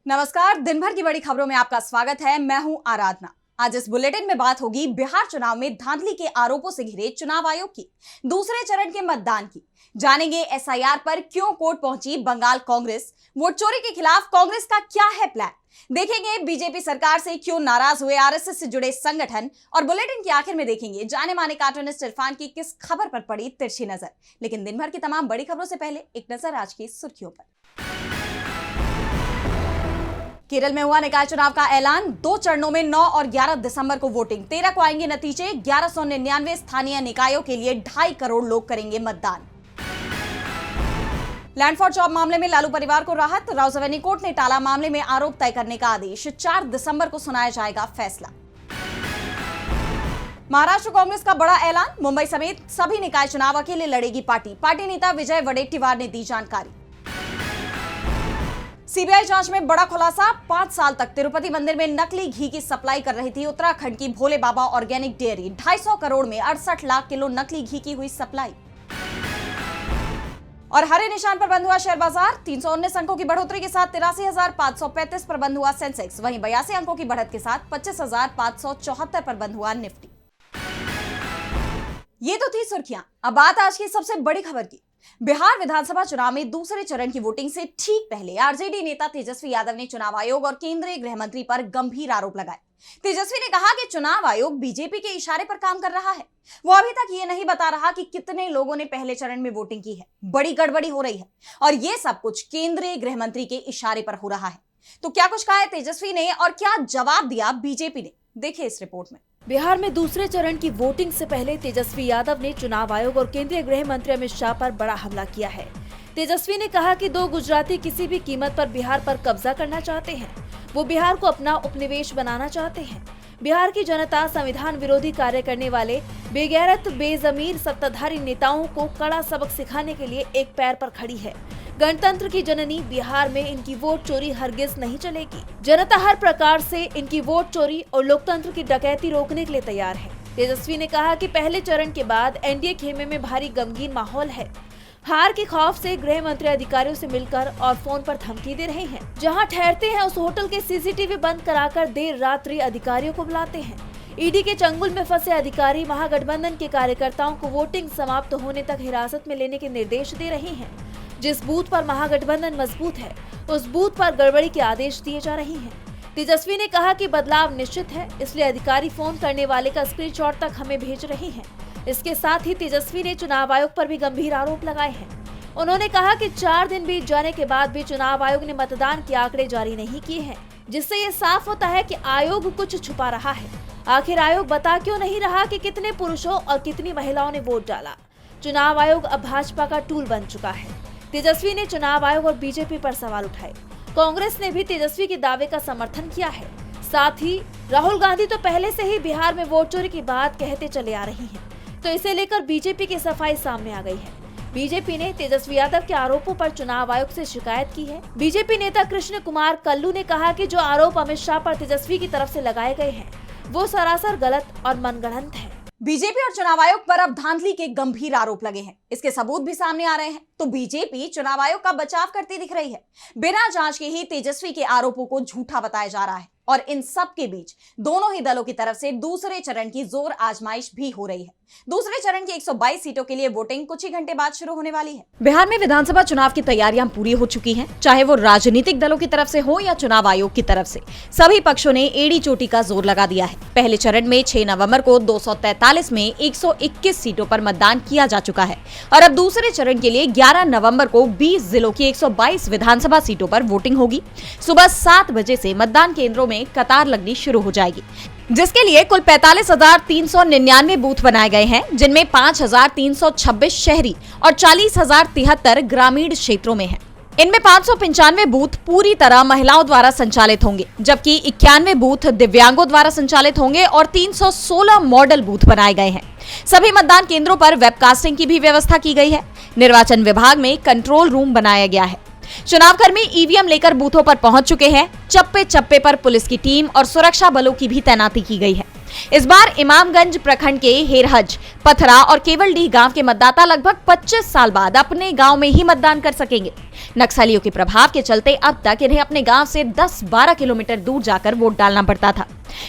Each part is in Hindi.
नमस्कार, दिन भर की बड़ी खबरों में आपका स्वागत है। मैं हूं आराधना। आज इस बुलेटिन में बात होगी बिहार चुनाव में धांधली के आरोपों से घिरे चुनाव आयोग की, दूसरे चरण के मतदान की। जानेंगे एसआईआर पर क्यों कोर्ट पहुंची बंगाल कांग्रेस, वोट चोरी के खिलाफ कांग्रेस का क्या है प्लान। देखेंगे बीजेपी सरकार से क्यों नाराज हुए आरएसएस से जुड़े संगठन, और बुलेटिन के आखिर में देखेंगे जाने माने कार्टूनिस्ट इरफान की किस खबर पर पड़ी तिरछी नजर। लेकिन दिन भर की तमाम बड़ी खबरों से पहले एक नजर आज की सुर्खियों पर। केरल में हुआ निकाय चुनाव का ऐलान, 2 चरणों में 9 और 11 दिसंबर को वोटिंग। 13 को आएंगे नतीजे। 1199 स्थानीय निकायों के लिए 2.5 करोड़ लोग करेंगे मतदान। लैंड फॉर जॉब मामले में लालू परिवार को राहत, राउज़ावेनी कोर्ट ने टाला मामले में आरोप तय करने का आदेश। 4 दिसंबर को सुनाया जाएगा फैसला। महाराष्ट्र कांग्रेस का बड़ा ऐलान, मुंबई समेत सभी निकाय चुनाव अकेले लड़ेगी पार्टी नेता विजय वडेट्टीवार ने दी जानकारी। सीबीआई जांच में बड़ा खुलासा, 5 साल तक तिरुपति मंदिर में नकली घी की सप्लाई कर रही थी उत्तराखंड की भोले बाबा ऑर्गेनिक डेयरी। 250 करोड़ में 68 लाख किलो नकली घी की हुई सप्लाई। और हरे निशान पर बंद हुआ शेयर बाजार, 319 अंकों की बढ़ोतरी के साथ 83,535 पर बंद हुआ सेंसेक्स। वहीं 82 अंकों की बढ़त के साथ 25,574 पर बंद हुआ निफ्टी। ये तो थी सुर्खियां। अब बात आज की सबसे बड़ी खबर की। बिहार विधानसभा चुनाव में दूसरे चरण की वोटिंग से ठीक पहले आरजेडी नेता तेजस्वी यादव ने चुनाव आयोग और केंद्रीय गृह मंत्री पर गंभीर आरोप लगाए। तेजस्वी ने कहा कि चुनाव आयोग बीजेपी के इशारे पर काम कर रहा है। वो अभी तक ये नहीं बता रहा कि कितने लोगों ने पहले चरण में वोटिंग की है। बड़ी गड़बड़ी हो रही है और ये सब कुछ केंद्रीय गृह मंत्री के इशारे पर हो रहा है। तो क्या कुछ कहा है तेजस्वी ने और क्या जवाब दिया बीजेपी ने, देखिए इस रिपोर्ट में। बिहार में दूसरे चरण की वोटिंग से पहले तेजस्वी यादव ने चुनाव आयोग और केंद्रीय गृह मंत्री अमित शाह पर बड़ा हमला किया है। तेजस्वी ने कहा कि 2 गुजराती किसी भी कीमत पर बिहार पर कब्जा करना चाहते हैं। वो बिहार को अपना उपनिवेश बनाना चाहते हैं। बिहार की जनता संविधान विरोधी कार्य करने वाले बेगैरत बेजमीर सत्ताधारी नेताओं को कड़ा सबक सिखाने के लिए एक पैर पर खड़ी है। गणतंत्र की जननी बिहार में इनकी वोट चोरी हरगिज नहीं चलेगी। जनता हर प्रकार से इनकी वोट चोरी और लोकतंत्र की डकैती रोकने के लिए तैयार है। तेजस्वी ने कहा कि पहले चरण के बाद एनडीए खेमे में भारी गमगीन माहौल है। हार के खौफ से गृह मंत्री अधिकारियों से मिलकर और फोन पर धमकी दे रहे हैं। जहां ठहरते हैं उस होटल के सीसीटीवी बंद कराकर देर रात्रि अधिकारियों को बुलाते हैं। ईडी के चंगुल में फंसे अधिकारी महागठबंधन के कार्यकर्ताओं को वोटिंग समाप्त होने तक हिरासत में लेने के निर्देश दे रहे हैं। जिस बूथ पर महागठबंधन मजबूत है उस बूथ पर गड़बड़ी के आदेश दिए जा रहे हैं। तेजस्वी ने कहा कि बदलाव निश्चित है, इसलिए अधिकारी फोन करने वाले का स्क्रीनशॉट तक हमें भेज रहे हैं। इसके साथ ही तेजस्वी ने चुनाव आयोग पर भी गंभीर आरोप लगाए हैं। उन्होंने कहा कि 4 दिन बीत जाने के बाद भी चुनाव आयोग ने मतदान के आंकड़े जारी नहीं किए हैं, जिससे ये साफ होता है कि आयोग कुछ छुपा रहा है। आखिर आयोग बता क्यों नहीं रहा कि कितने पुरुषों और कितनी महिलाओं ने वोट डाला। चुनाव आयोग अब भाजपा का टूल बन चुका है। तेजस्वी ने चुनाव आयोग और बीजेपी पर सवाल उठाए। कांग्रेस ने भी तेजस्वी के दावे का समर्थन किया है। साथ ही राहुल गांधी तो पहले से ही बिहार में वोट चोरी की बात कहते चले आ रही हैं, तो इसे लेकर बीजेपी की सफाई सामने आ गई है। बीजेपी ने तेजस्वी यादव के आरोपों पर चुनाव आयोग से शिकायत की है। बीजेपी नेता कृष्ण कुमार कल्लू ने कहा कि जो आरोप अमित शाह पर तेजस्वी की तरफ से लगाए गए हैं वो सरासर गलत और मनगढ़ंत है। बीजेपी और चुनाव आयोग पर अब धांधली के गंभीर आरोप लगे हैं। इसके सबूत भी सामने आ रहे हैं। तो बीजेपी चुनाव आयोग का बचाव करती दिख रही है। बिना जांच के ही तेजस्वी के आरोपों को झूठा बताया जा रहा है। और इन सब के बीच दोनों ही दलों की तरफ से दूसरे चरण की जोर आजमाइश भी हो रही है। दूसरे चरण की 122 सीटों के लिए वोटिंग कुछ ही घंटे बाद शुरू होने वाली है। बिहार में विधानसभा चुनाव की तैयारियां पूरी हो चुकी हैं, चाहे वो राजनीतिक दलों की तरफ से हो या चुनाव आयोग की तरफ से। सभी पक्षों ने एड़ी चोटी का जोर लगा दिया है। पहले चरण में 6 नवंबर को 243 में 121 सीटों पर मतदान किया जा चुका है और अब दूसरे चरण के लिए 11 नवंबर को 20 जिलों की 122 विधानसभा सीटों पर वोटिंग होगी। सुबह 7 बजे से मतदान केंद्रों में कतार लगनी शुरू हो जाएगी, जिसके लिए कुल 45,399 बूथ बनाए गए हैं, जिनमें 5,326 शहरी और 40,073 ग्रामीण क्षेत्रों में हैं। इनमें 595 बूथ पूरी तरह महिलाओं द्वारा संचालित होंगे, जबकि 91 बूथ दिव्यांगों द्वारा संचालित होंगे और 316 मॉडल बूथ बनाए गए हैं। सभी मतदान केंद्रों पर वेबकास्टिंग की भी व्यवस्था की गई है। निर्वाचन विभाग में कंट्रोल रूम बनाया गया है। चुनावकर्मी ईवीएम लेकर बूथों पर पहुंच चुके हैं। चप्पे चप्पे पर पुलिस की टीम और सुरक्षा बलों की भी तैनाती की गई है। इस बार इमामगंज प्रखंड के हेरहज, पथरा और केवलडीह गांव के मतदाता लगभग 25 साल बाद अपने गांव में ही मतदान कर सकेंगे। नक्सलियों के प्रभाव के चलते अब तक इन्हें अपने गांव से 10-12 किलोमीटर दूर जाकर वोट डालना पड़ता था।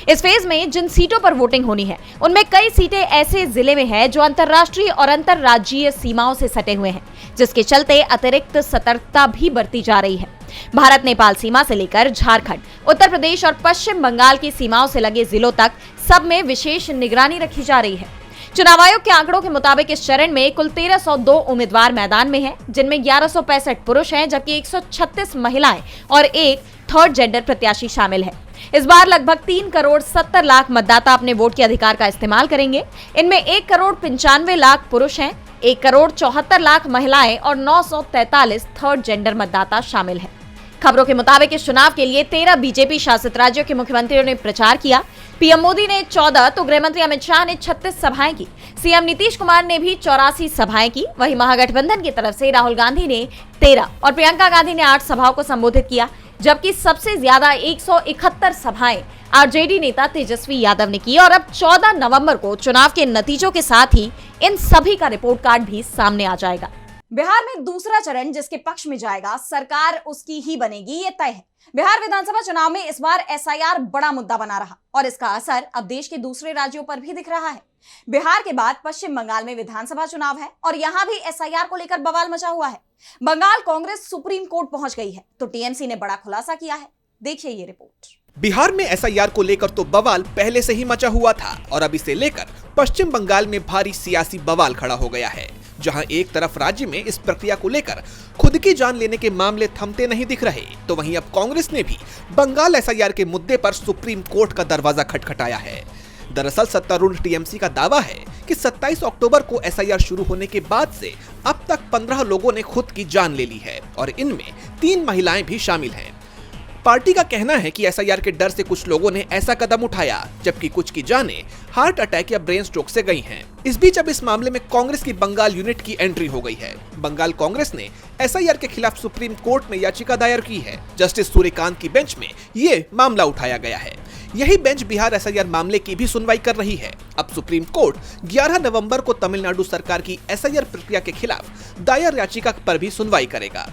इस फेज में जिन सीटों पर वोटिंग होनी है, उनमें कई सीटें ऐसे जिले में है जो अंतर्राष्ट्रीय और अंतर्राज्यीय सीमाओं से सटे हुए हैं, जिसके चलते अतिरिक्त सतर्कता भी बरती जा रही है। भारत नेपाल सीमा से लेकर झारखंड, उत्तर प्रदेश और पश्चिम बंगाल की सीमाओं से लगे जिलों तक सब में विशेष निगरानी रखी जा रही है। चुनाव आयोग के आंकड़ों के मुताबिक इस चरण में कुल 1302 उम्मीदवार मैदान में हैं, जिनमें 1165 पुरुष हैं, जबकि 136 महिलाएं और एक थर्ड जेंडर प्रत्याशी शामिल है। इस बार लगभग 3 करोड़ 70 लाख मतदाता अपने वोट के अधिकार का इस्तेमाल करेंगे। इनमें 1 करोड़ 95 लाख पुरुष हैं, 1 करोड़ 74 लाख महिलाएं और 943 थर्ड जेंडर मतदाता शामिल हैं। खबरों के मुताबिक इस चुनाव के लिए 13 बीजेपी शासित राज्यों के मुख्यमंत्रियों ने प्रचार किया। पीएम मोदी ने 14 तो गृह मंत्री अमित शाह ने 36 सभाएं की। सीएम नीतीश कुमार ने भी 84 सभाएं की। वहीं महागठबंधन की तरफ से राहुल गांधी ने 13 और प्रियंका गांधी ने 8 सभाओं को संबोधित किया, जबकि सबसे ज्यादा 171 सभाएं आरजेडी नेता तेजस्वी यादव ने की। और अब 14 नवंबर को चुनाव के नतीजों के साथ ही इन सभी का रिपोर्ट कार्ड भी सामने आ जाएगा। बिहार में दूसरा चरण जिसके पक्ष में जाएगा, सरकार उसकी ही बनेगी, ये तय है। बिहार विधानसभा चुनाव में इस बार एसआईआर बड़ा मुद्दा बना रहा और इसका असर अब देश के दूसरे राज्यों पर भी दिख रहा है। बिहार के बाद पश्चिम बंगाल में विधानसभा चुनाव है और यहां भी एसआईआर को लेकर बवाल मचा हुआ है। बंगाल कांग्रेस सुप्रीम कोर्ट पहुंच गई है, तो टीएमसी ने बड़ा खुलासा किया है। देखिए ये रिपोर्ट। बिहार में एसआईआर को लेकर तो बवाल पहले से ही मचा हुआ था और अब इसे लेकर पश्चिम बंगाल में भारी सियासी बवाल खड़ा हो गया है, जहां एक तरफ राज्य में इस प्रक्रिया को लेकर खुद की जान लेने के मामले थमते नहीं दिख रहे, तो वहीं अब कांग्रेस ने भी बंगाल एसआईआर के मुद्दे पर सुप्रीम कोर्ट का दरवाजा खटखटाया है। दरअसल सत्तारूढ़ टीएमसी का दावा है कि 27 अक्टूबर को एसआईआर शुरू होने के बाद से अब तक 15 लोगों ने खुद की जान ले ली है और इनमें 3 महिलाएं भी शामिल हैं। पार्टी का कहना है कि एसआईआर के डर से कुछ लोगों ने ऐसा कदम उठाया, जबकि कुछ की जानें हार्ट अटैक या ब्रेन स्ट्रोक से गई हैं। इस बीच अब इस मामले में कांग्रेस की बंगाल यूनिट की एंट्री हो गई है। बंगाल कांग्रेस ने एसआईआर के खिलाफ सुप्रीम कोर्ट में याचिका दायर की है। जस्टिस सूर्यकांत की बेंच में ये मामला उठाया गया है। यही बेंच बिहार एसआईआर मामले की भी सुनवाई कर रही है। अब सुप्रीम कोर्ट 11 नवंबर को तमिलनाडु सरकार की एसआईआर प्रक्रिया के खिलाफ दायर याचिका पर भी सुनवाई करेगा।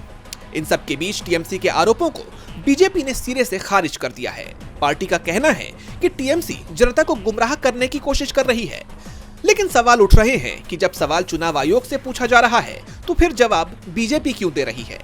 इन सब के बीच टीएमसी के आरोपों को बीजेपी ने सिरे से खारिज कर दिया है। पार्टी का कहना है कि टीएमसी जनता को गुमराह करने की कोशिश कर रही है, लेकिन सवाल उठ रहे हैं कि जब सवाल चुनाव आयोग से पूछा जा रहा है तो फिर जवाब बीजेपी क्यों दे रही है।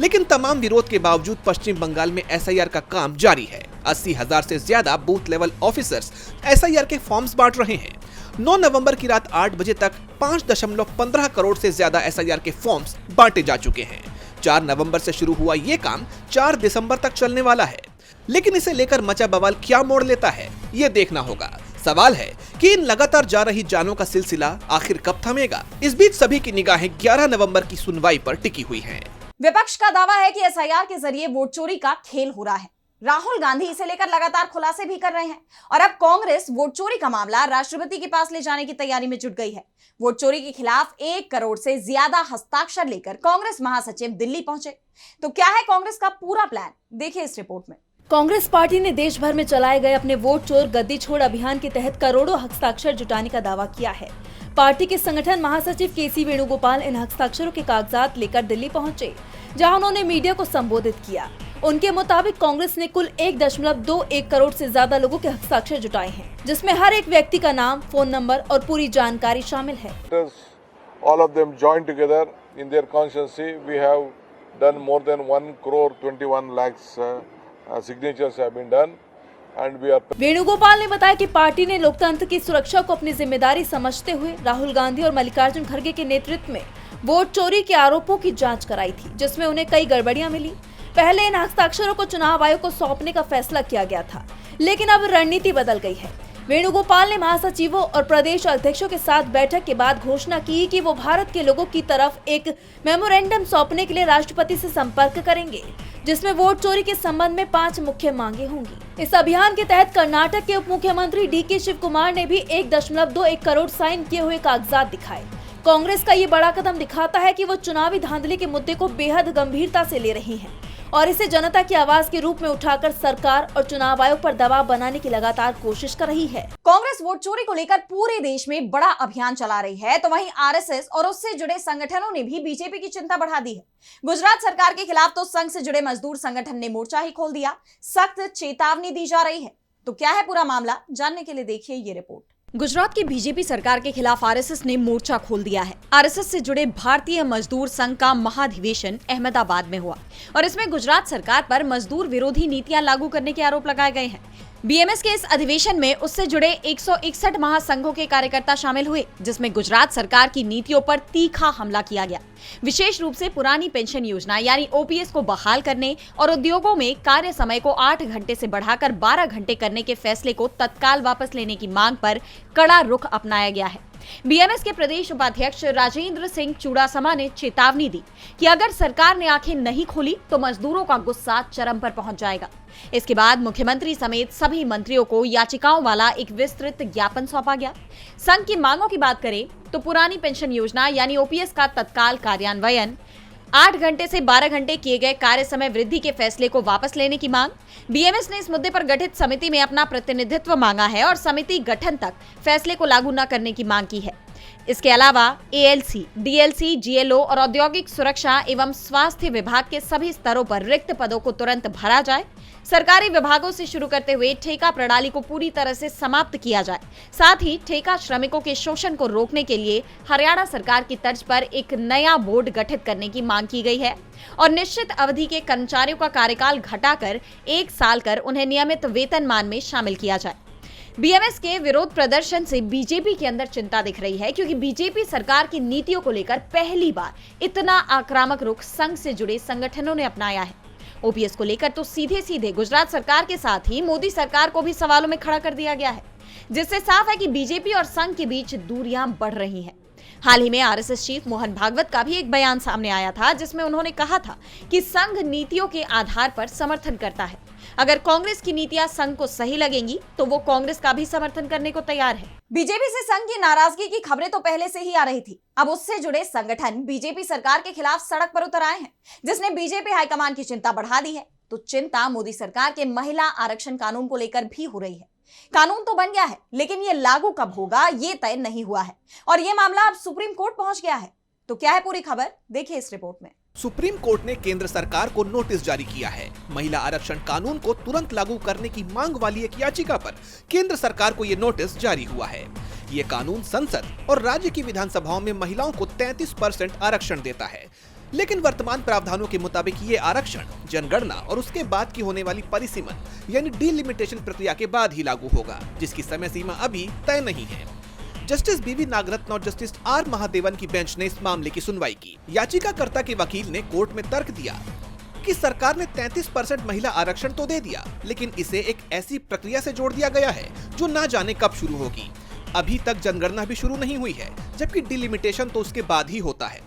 लेकिन तमाम विरोध के बावजूद पश्चिम बंगाल में एसआईआर का काम जारी है। 80,000 से ज्यादा बूथ लेवल ऑफिसर्स एसआईआर के फॉर्म्स बांट रहे हैं। 9 नवंबर की रात 8 बजे तक 5.15 करोड़ से ज्यादा एसआईआर के फॉर्म्स बांटे जा चुके हैं। 4 नवंबर से शुरू हुआ ये काम 4 दिसंबर तक चलने वाला है, लेकिन इसे लेकर मचा बवाल क्या मोड़ लेता है, ये देखना होगा। सवाल है कि इन लगातार जा रही जानों का सिलसिला आखिर कब थमेगा। इस बीच सभी की निगाहें 11 नवंबर की सुनवाई पर टिकी हुई हैं। विपक्ष का दावा है कि एसआईआर के जरिए वोट चोरी का खेल हो रहा है। राहुल गांधी इसे लेकर लगातार खुलासे भी कर रहे हैं और अब कांग्रेस वोट चोरी का मामला राष्ट्रपति के पास ले जाने की तैयारी में जुट गई है। वोट चोरी के खिलाफ 1 करोड़ से ज्यादा हस्ताक्षर लेकर कांग्रेस महासचिव दिल्ली पहुंचे। तो क्या है कांग्रेस का पूरा प्लान, देखिए इस रिपोर्ट में। कांग्रेस पार्टी ने देश भर में चलाए गए अपने वोट चोर गद्दी छोड़ अभियान के तहत करोड़ों हस्ताक्षर जुटाने का दावा किया है। पार्टी के संगठन महासचिव केसी वेणुगोपाल इन हस्ताक्षरों के कागजात लेकर दिल्ली पहुंचे, जहां उन्होंने मीडिया को संबोधित किया। उनके मुताबिक कांग्रेस ने कुल 1.21 करोड़ से ज्यादा लोगों के हस्ताक्षर जुटाए हैं, जिसमें हर एक व्यक्ति का नाम, फोन नंबर और पूरी जानकारी शामिल है। All of them joined together in their constituency. We have done more than 1 crore 21 lakhs signatures have been done. Venugopal ने बताया कि पार्टी ने लोकतंत्र की सुरक्षा को अपनी जिम्मेदारी समझते हुए राहुल गांधी और मल्लिकार्जुन खड़गे के नेतृत्व में वोट चोरी के आरोपों की जांच कराई थी, जिसमें उन्हें कई गड़बड़ियां मिली। पहले इन हस्ताक्षरों को चुनाव आयोग को सौंपने का फैसला किया गया था, लेकिन अब रणनीति बदल गई है। वेणुगोपाल ने महासचिवों और प्रदेश अध्यक्षों के साथ बैठक के बाद घोषणा की कि वो भारत के लोगों की तरफ एक मेमोरेंडम सौंपने के लिए राष्ट्रपति से संपर्क करेंगे, जिसमें वोट चोरी के संबंध में 5 मुख्य मांगे होंगी। इस अभियान के तहत कर्नाटक के उप मुख्यमंत्री डीके शिव कुमार ने भी 1.21 करोड़ साइन किए हुए कागजात दिखाए। कांग्रेस का ये बड़ा कदम दिखाता है कि वो चुनावी धांधली के मुद्दे को बेहद गंभीरता से ले रही है और इसे जनता की आवाज के रूप में उठाकर सरकार और चुनाव आयोग पर दबाव बनाने की लगातार कोशिश कर रही है। कांग्रेस वोट चोरी को लेकर पूरे देश में बड़ा अभियान चला रही है, तो वहीं आरएसएस और उससे जुड़े संगठनों ने भी बीजेपी की चिंता बढ़ा दी है। गुजरात सरकार के खिलाफ तो संघ से जुड़े मजदूर संगठन ने मोर्चा ही खोल दिया, सख्त चेतावनी दी जा रही है। तो क्या है पूरा मामला, जानने के लिए देखिए ये रिपोर्ट। गुजरात की बीजेपी सरकार के खिलाफ आरएसएस ने मोर्चा खोल दिया है। आरएसएस से जुड़े भारतीय मजदूर संघ का महाधिवेशन अहमदाबाद में हुआ और इसमें गुजरात सरकार पर मजदूर विरोधी नीतियां लागू करने के आरोप लगाए गए हैं। बीएमएस के इस अधिवेशन में उससे जुड़े 161 महासंघों के कार्यकर्ता शामिल हुए, जिसमें गुजरात सरकार की नीतियों पर तीखा हमला किया गया। विशेष रूप से पुरानी पेंशन योजना यानी ओपीएस को बहाल करने और उद्योगों में कार्य समय को 8 घंटे से बढ़ाकर 12 घंटे करने के फैसले को तत्काल वापस लेने की मांग पर कड़ा रुख अपनाया गया है। बीएमएस के प्रदेश उपाध्यक्ष राजेंद्र सिंह चुड़ासमा ने चेतावनी दी कि अगर सरकार ने आंखें नहीं खोली तो मजदूरों का गुस्सा चरम पर पहुंच जाएगा। इसके बाद मुख्यमंत्री समेत सभी मंत्रियों को याचिकाओं वाला एक विस्तृत ज्ञापन सौंपा गया। संघ की मांगों की बात करें तो पुरानी पेंशन योजना यानी ओपीएस का तत्काल कार्यान्वयन, 8 घंटे से 12 घंटे किए गए कार्य समय वृद्धि के फैसले को वापस लेने की मांग। बीएमएस ने इस मुद्दे पर गठित समिति में अपना प्रतिनिधित्व मांगा है और समिति गठन तक फैसले को लागू न करने की मांग की है। इसके अलावा एएलसी, डीएलसी, जीएलओ और औद्योगिक सुरक्षा एवं स्वास्थ्य विभाग के सभी स्तरों पर रिक्त पदों को तुरंत भरा जाए। सरकारी विभागों से शुरू करते हुए ठेका प्रणाली को पूरी तरह से समाप्त किया जाए। साथ ही ठेका श्रमिकों के शोषण को रोकने के लिए हरियाणा सरकार की तर्ज पर एक नया बोर्ड गठित करने की मांग की गई है और निश्चित अवधि के कर्मचारियों का कार्यकाल घटाकर 1 साल कर उन्हें नियमित वेतनमान में शामिल किया जाए। बीएमएस के विरोध प्रदर्शन से बीजेपी के अंदर चिंता दिख रही है, क्योंकि बीजेपी सरकार की नीतियों को लेकर पहली बार इतना आक्रामक रुख संघ से जुड़े संगठनों ने अपनाया है। ओपीएस को लेकर तो सीधे सीधे गुजरात सरकार के साथ ही मोदी सरकार को भी सवालों में खड़ा कर दिया गया है, जिससे साफ है कि बीजेपी और संघ के बीच दूरियां बढ़ रही हैं। हाल ही में आरएसएस चीफ मोहन भागवत का भी एक बयान सामने आया था, जिसमें उन्होंने कहा था कि संघ नीतियों के आधार पर समर्थन करता है। अगर कांग्रेस की नीतियां संघ को सही लगेंगी तो वो कांग्रेस का भी समर्थन करने को तैयार है। बीजेपी से संघ की नाराजगी की खबरें तो पहले से ही आ रही थी। अब उससे जुड़े संगठन बीजेपी सरकार के खिलाफ सड़क पर उतर आए हैं, जिसने बीजेपी हाईकमान की चिंता बढ़ा दी है। तो चिंता मोदी सरकार के महिला आरक्षण कानून को लेकर भी हो रही है। कानून तो बन गया है, लेकिन ये लागू कब होगा ये तय नहीं हुआ है और ये मामला अब सुप्रीम कोर्ट पहुंच गया है। तो क्या है पूरी खबर, देखिए इस रिपोर्ट में। सुप्रीम कोर्ट ने केंद्र सरकार को नोटिस जारी किया है। महिला आरक्षण कानून को तुरंत लागू करने की मांग वाली एक याचिका पर केंद्र सरकार को ये नोटिस जारी हुआ है। ये कानून संसद और राज्य की विधानसभाओं में महिलाओं को 33% आरक्षण देता है, लेकिन वर्तमान प्रावधानों के मुताबिक ये आरक्षण जनगणना और उसके बाद की होने वाली परिसीमन यानी डिलिमिटेशन प्रक्रिया के बाद ही लागू होगा, जिसकी समय सीमा अभी तय नहीं है। जस्टिस बीवी नागरत्न और जस्टिस आर महादेवन की बेंच ने इस मामले की सुनवाई की। याचिकाकर्ता के वकील ने कोर्ट में तर्क दिया कि सरकार ने 33% महिला आरक्षण तो दे दिया, लेकिन इसे एक ऐसी प्रक्रिया से जोड़ दिया गया है जो ना जाने कब शुरू होगी। अभी तक जनगणना भी शुरू नहीं हुई है, जबकि डिलिमिटेशन तो उसके बाद ही होता है।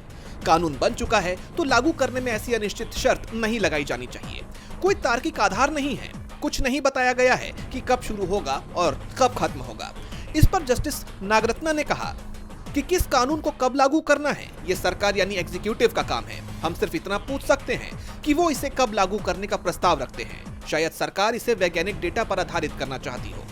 कानून बन चुका है तो लागू करने में ऐसी अनिश्चित शर्त नहीं लगाई जानी चाहिए। कोई तार्किक आधार नहीं है, कुछ नहीं बताया गया है कि कब शुरू होगा और कब खत्म होगा। इस पर जस्टिस नागरत्न ने कहा कि किस कानून को कब लागू करना है ये सरकार यानी एग्जीक्यूटिव का काम है। हम सिर्फ इतना पूछ सकते हैं कि वो इसे कब लागू करने का प्रस्ताव रखते हैं। शायद सरकार इसे वैज्ञानिक डेटा पर आधारित करना चाहती हो।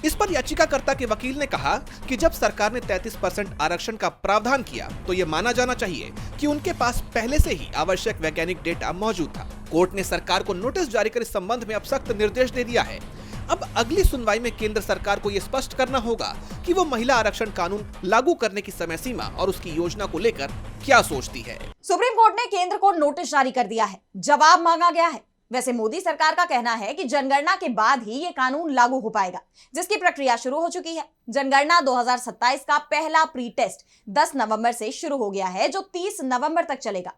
इस पर याचिकाकर्ता के वकील ने कहा कि जब सरकार ने 33% आरक्षण का प्रावधान किया तो ये माना जाना चाहिए कि उनके पास पहले से ही आवश्यक वैज्ञानिक डेटा मौजूद था। कोर्ट ने सरकार को नोटिस जारी कर इस संबंध में अब सख्त निर्देश दे दिया है। अब अगली सुनवाई में केंद्र सरकार को यह स्पष्ट करना होगा कि वो महिला आरक्षण कानून लागू करने की समय सीमा और उसकी योजना को लेकर क्या सोचती है। सुप्रीम कोर्ट ने केंद्र को नोटिस जारी कर दिया है, जवाब मांगा गया है। वैसे मोदी सरकार का कहना है कि जनगणना के बाद ही ये कानून लागू हो पाएगा, जिसकी प्रक्रिया शुरू हो चुकी है। जनगणना 2027 का पहला प्री टेस्ट 10 नवंबर से शुरू हो गया है, जो 30 नवंबर तक चलेगा।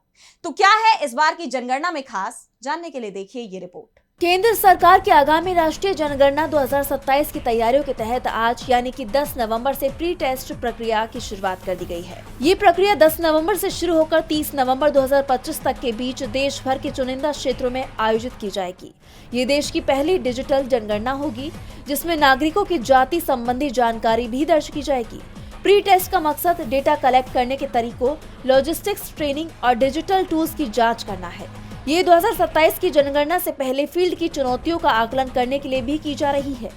तो क्या है इस बार की जनगणना में खास, जानने के लिए देखिए ये रिपोर्ट। केंद्र सरकार के आगामी राष्ट्रीय जनगणना 2027 की तैयारियों के तहत आज यानी कि 10 नवंबर से प्री टेस्ट प्रक्रिया की शुरुआत कर दी गई है। ये प्रक्रिया 10 नवंबर से शुरू होकर 30 नवंबर 2025 तक के बीच देश भर के चुनिंदा क्षेत्रों में आयोजित की जाएगी। ये देश की पहली डिजिटल जनगणना होगी, जिसमें नागरिकों की जाति संबंधी जानकारी भी दर्ज की जाएगी। प्री टेस्ट का मकसद डेटा कलेक्ट करने के तरीकों, लॉजिस्टिक्स ट्रेनिंग और डिजिटल टूल्स की जाँच करना है। ये 2027 की जनगणना से पहले फील्ड की चुनौतियों का आकलन करने के लिए भी की जा रही है।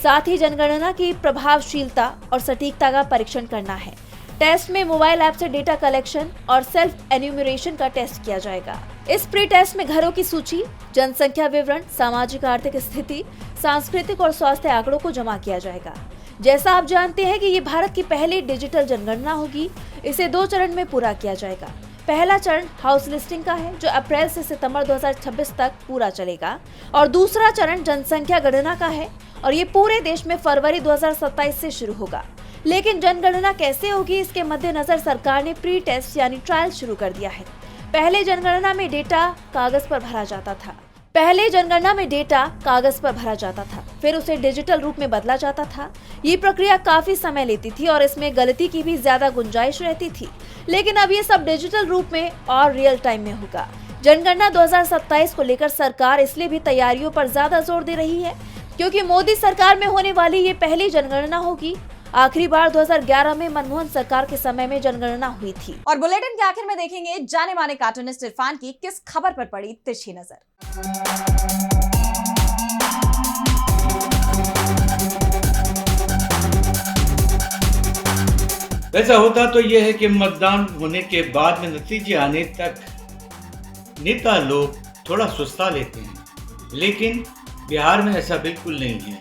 साथ ही जनगणना की प्रभावशीलता और सटीकता का परीक्षण करना है। टेस्ट में मोबाइल ऐप से डेटा कलेक्शन और सेल्फ एन्यूमरेशन का टेस्ट किया जाएगा। इस प्री टेस्ट में घरों की सूची, जनसंख्या विवरण, सामाजिक आर्थिक स्थिति, सांस्कृतिक और स्वास्थ्य आंकड़ों को जमा किया जाएगा। जैसा आप जानते हैं कि ये भारत की पहली डिजिटल जनगणना होगी। इसे 2 चरण में पूरा किया जाएगा। पहला चरण हाउस लिस्टिंग का है, जो अप्रैल से सितंबर 2026 तक पूरा चलेगा, और दूसरा चरण जनसंख्या गणना का है और ये पूरे देश में फरवरी 2027 से शुरू होगा। लेकिन जनगणना कैसे होगी, इसके मद्देनजर सरकार ने प्री टेस्ट यानी ट्रायल शुरू कर दिया है। पहले जनगणना में डेटा कागज पर भरा जाता था, फिर उसे डिजिटल रूप में बदला जाता था। ये प्रक्रिया काफी समय लेती थी और इसमें गलती की भी ज्यादा गुंजाइश रहती थी। लेकिन अब ये सब डिजिटल रूप में और रियल टाइम में होगा। जनगणना 2027 को लेकर सरकार इसलिए भी तैयारियों पर ज्यादा जोर दे रही है, क्योंकि मोदी सरकार में होने वाली ये पहली जनगणना होगी। आखिरी बार 2011 में मनमोहन सरकार के समय में जनगणना हुई थी। और बुलेटिन के आखिर में देखेंगे जाने माने कार्टूनिस्ट इरफान की किस खबर पर पड़ी तिरछी नजर। ऐसा होता तो यह है कि मतदान होने के बाद में नतीजे आने तक नेता लोग थोड़ा सुस्ता लेते हैं, लेकिन बिहार में ऐसा बिल्कुल नहीं है।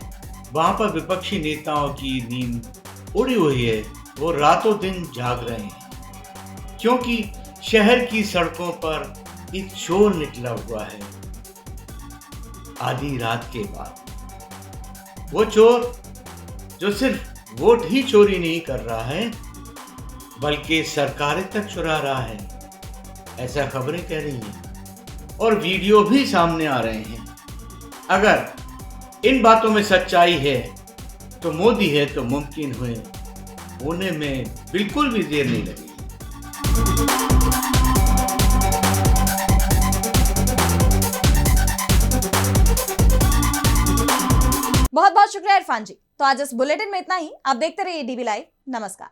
वहां पर विपक्षी नेताओं की नींद उड़ी हुई है, वो रातों दिन जाग रहे हैं, क्योंकि शहर की सड़कों पर एक शोर निकला हुआ है आधी रात के बाद। वो चोर जो सिर्फ वोट ही चोरी नहीं कर रहा है, बल्कि सरकारें तक चुरा रहा है, ऐसा खबरें कह रही हैं और वीडियो भी सामने आ रहे हैं। अगर इन बातों में सच्चाई है तो मोदी है तो मुमकिन होने में बिल्कुल भी देर नहीं लगी। बहुत बहुत शुक्रिया इरफान जी। तो आज इस बुलेटिन में इतना ही। आप देखते रहिए डीबी लाइव। नमस्कार।